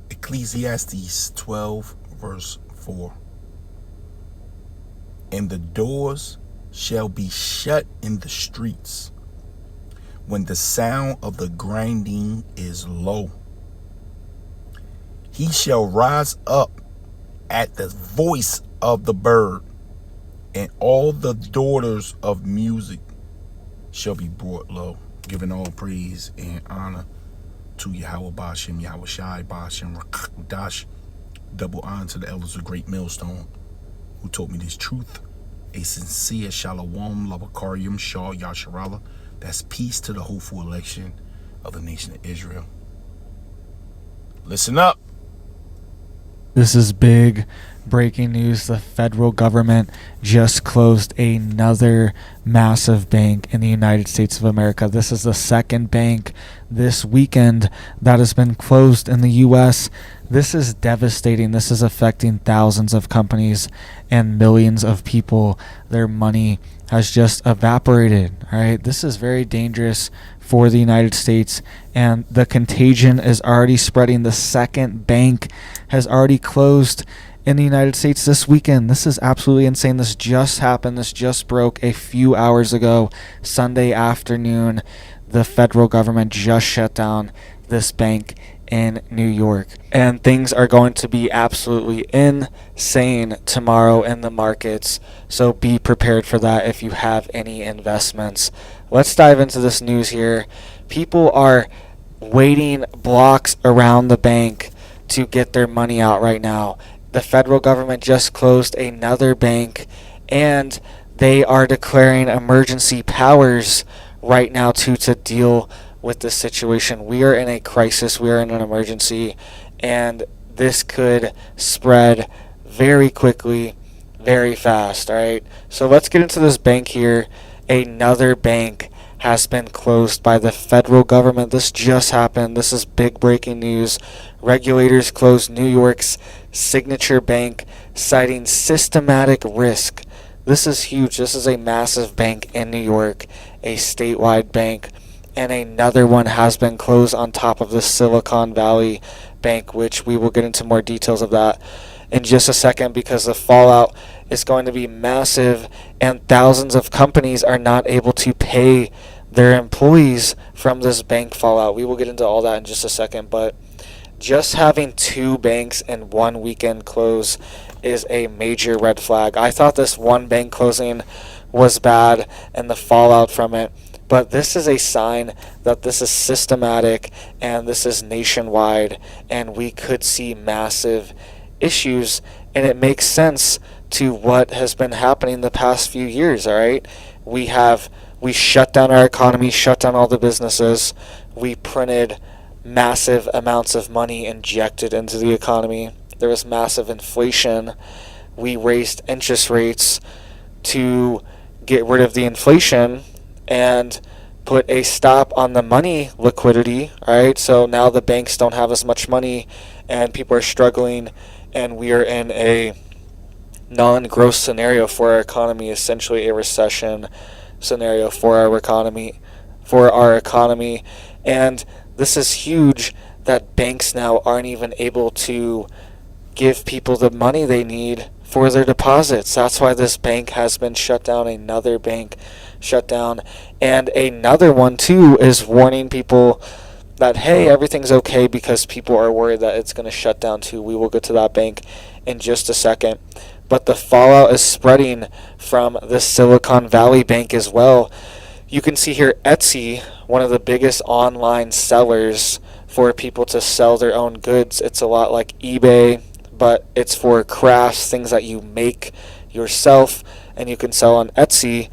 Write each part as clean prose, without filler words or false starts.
Ecclesiastes 12, verse 4. And the doors shall be shut in the streets when the sound of the grinding is low. He shall rise up at the voice of the bird, and all the daughters of music shall be brought low. Giving all praise and honor to Yahweh Bashem, Yahweh Shai Bashem, Rakdash. Double honor to the elders of Great Millstone who taught me this truth. A sincere Shalom, Labakarium, Shah, Yasharala. That's peace to the hopeful election of the nation of Israel. Listen up. This is big breaking news. The federal government just closed another massive bank in the United States of America. This is the second bank this weekend that has been closed in the U.S. This is devastating. This is affecting thousands of companies and millions of people. Their money has just evaporated. All right, this is very dangerous for the United States, and the contagion is already spreading. The second bank has already closed in the United States this weekend. This is absolutely insane. This just happened. This just broke a few hours ago, Sunday afternoon. The federal government just shut down this bank in New York. And things are going to be absolutely insane tomorrow in the markets. So be prepared for that if you have any investments. Let's dive into this news here. People are waiting blocks around the bank to get their money out right now. The federal government just closed another bank, and they are declaring emergency powers right now to deal with this situation. We are in a crisis. We are in an emergency, and this could spread very quickly, very fast. All right. So let's get into this bank here. Another bank has been closed by the federal government. This just happened. This is big breaking news. Regulators closed New York's Signature Bank, citing systematic risk. This is huge. This is a massive bank in New York, a statewide bank. And another one has been closed on top of the Silicon Valley Bank, which we will get into more details of that in just a second, because the fallout is going to be massive, and thousands of companies are not able to pay their employees from this bank fallout. We will get into all that in just a second, but just having two banks in one weekend close is a major red flag. I thought this one bank closing was bad and the fallout from it, but this is a sign that this is systematic and this is nationwide, and we could see massive issues, and it makes sense to what has been happening the past few years. All right, we shut down our economy, shut down all the businesses, we printed massive amounts of money injected into the economy, there was massive inflation, we raised interest rates to get rid of the inflation and put a stop on the money liquidity. All right, so now the banks don't have as much money and people are struggling, and we are in a non-growth scenario for our economy, essentially a recession scenario for our economy. And this is huge that banks now aren't even able to give people the money they need for their deposits. That's why this bank has been shut down. Another bank shut down, and another one too is warning people that, hey, everything's okay, because people are worried that it's going to shut down too. We will get to that bank in just a second. But the fallout is spreading from the Silicon Valley Bank as well. You can see here Etsy, one of the biggest online sellers for people to sell their own goods. It's a lot like eBay, but it's for crafts, things that you make yourself, and you can sell on Etsy.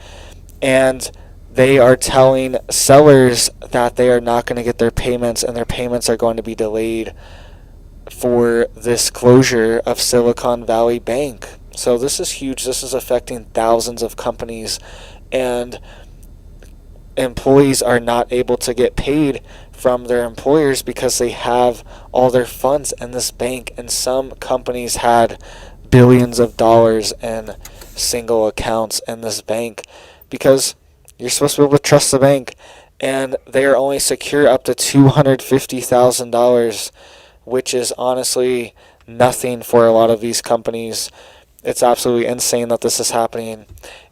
And they are telling sellers that they are not going to get their payments, and their payments are going to be delayed for this closure of Silicon Valley Bank. So this is huge. This is affecting thousands of companies, and employees are not able to get paid from their employers because they have all their funds in this bank. And some companies had billions of dollars in single accounts in this bank, because you're supposed to be able to trust the bank, and they are only secure up to $250,000 which is honestly nothing for a lot of these companies. It's absolutely insane that this is happening,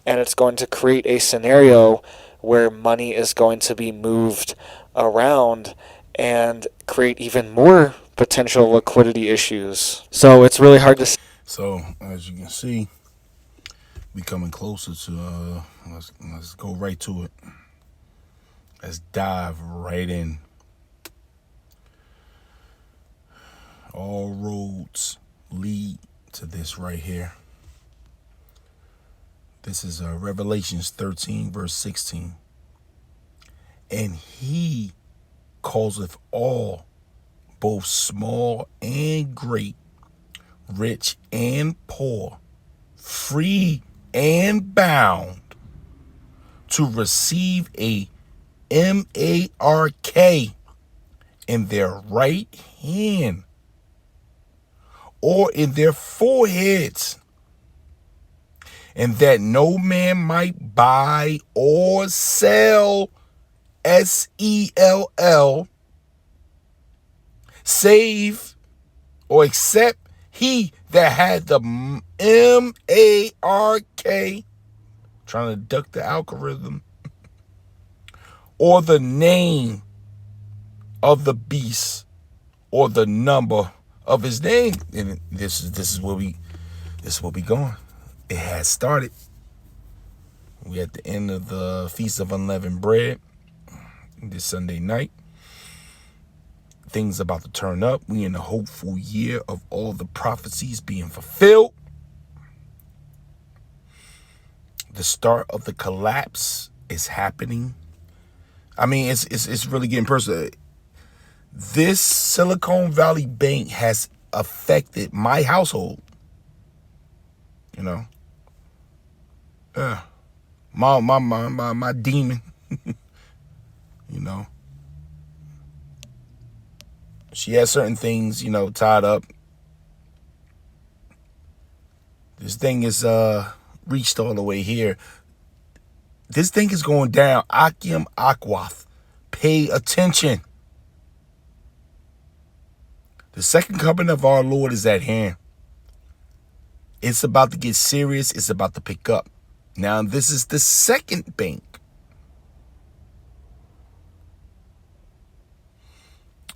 and it's going to create a scenario where money is going to be moved around and create even more potential liquidity issues. So it's really hard to see. So as you can see, we coming closer to let's go right to it. Let's dive right in. All roads lead to this right here. This is Revelations 13 verse 16. And he causeth all, both small and great, rich and poor, free and bound, to receive a mark in their right hand or in their foreheads, and that no man might buy or sell, SELL, save or except he that had the mark, trying to duck the algorithm, or the name of the beast, or the number of his name. And this is where we going. It has started. We at the end of the Feast of Unleavened Bread this Sunday night. Things about to turn up. We in the hopeful year of all the prophecies being fulfilled. The start of the collapse is happening. I mean, it's really getting personal. This Silicon Valley Bank has affected my household. You know, my demon. You know, she has certain things, you know, tied up. This thing is reached all the way here. This thing is going down. Akim Akwath. Pay attention. The second coming of our Lord is at hand. It's about to get serious. It's about to pick up. Now, this is the second bank.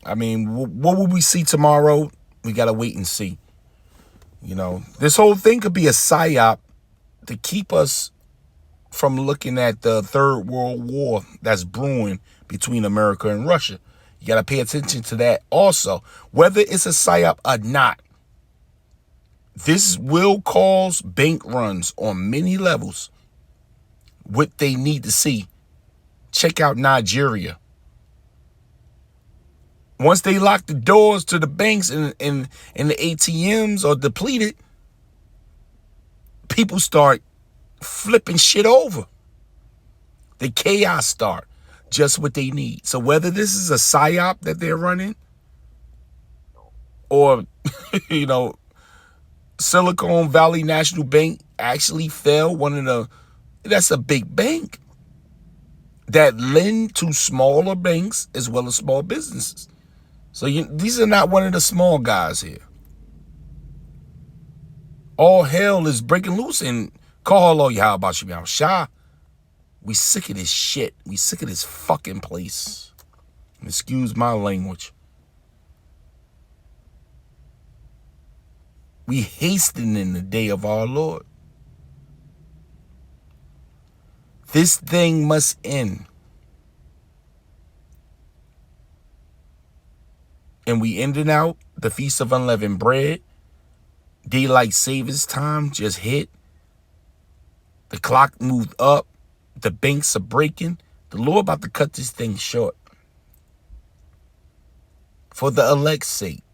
I mean, what will we see tomorrow? We got to wait and see. You know, this whole thing could be a psyop to keep us from looking at the Third World War that's brewing between America and Russia. You got to pay attention to that also. Whether it's a psyop or not, this will cause bank runs on many levels. What they need to see. Check out Nigeria. Once they lock the doors to the banks and the ATMs are depleted, people start flipping shit over. The chaos start. Just what they need. So whether this is a psyop that they're running or, you know, Silicon Valley National Bank actually fell. That's a big bank that lend to smaller banks as well as small businesses. So these are not one of the small guys here. All hell is breaking loose in Kahalo Yahabashim Shah. We sick of this shit. We sick of this fucking place. Excuse my language. We hasten in the day of our Lord. This thing must end. And we ending out the Feast of Unleavened Bread. Daylight savings time just hit. The clock moved up. The banks are breaking. The Lord about to cut this thing short. For the elect's sake.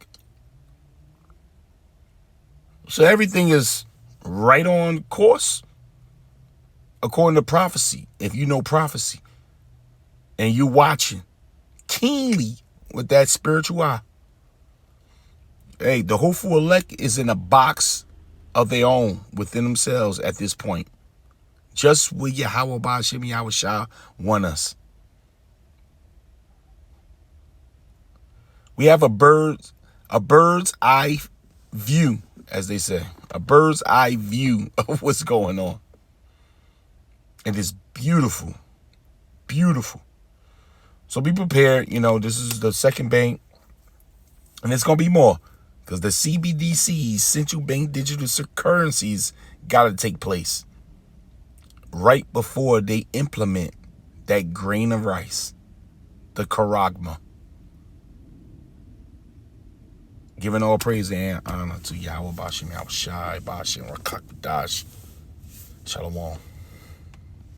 So everything is right on course. According to prophecy. If you know prophecy. And you're watching keenly with that spiritual eye. Hey, the hopeful elect is in a box of their own within themselves at this point. Just where Yahweh Ba'ashem Yahweh Shah want us. We have a bird A bird's eye view, as they say. A bird's eye view of what's going on. And it's beautiful. Beautiful. So be prepared. You know, this is the second bank. And it's going to be more. Because the CBDCs, central bank digital currencies, got to take place right before they implement that grain of rice, the charagma. Giving all praise and honor to Yahweh Bashim Yahushai Bashim Rakakdash. Shalom.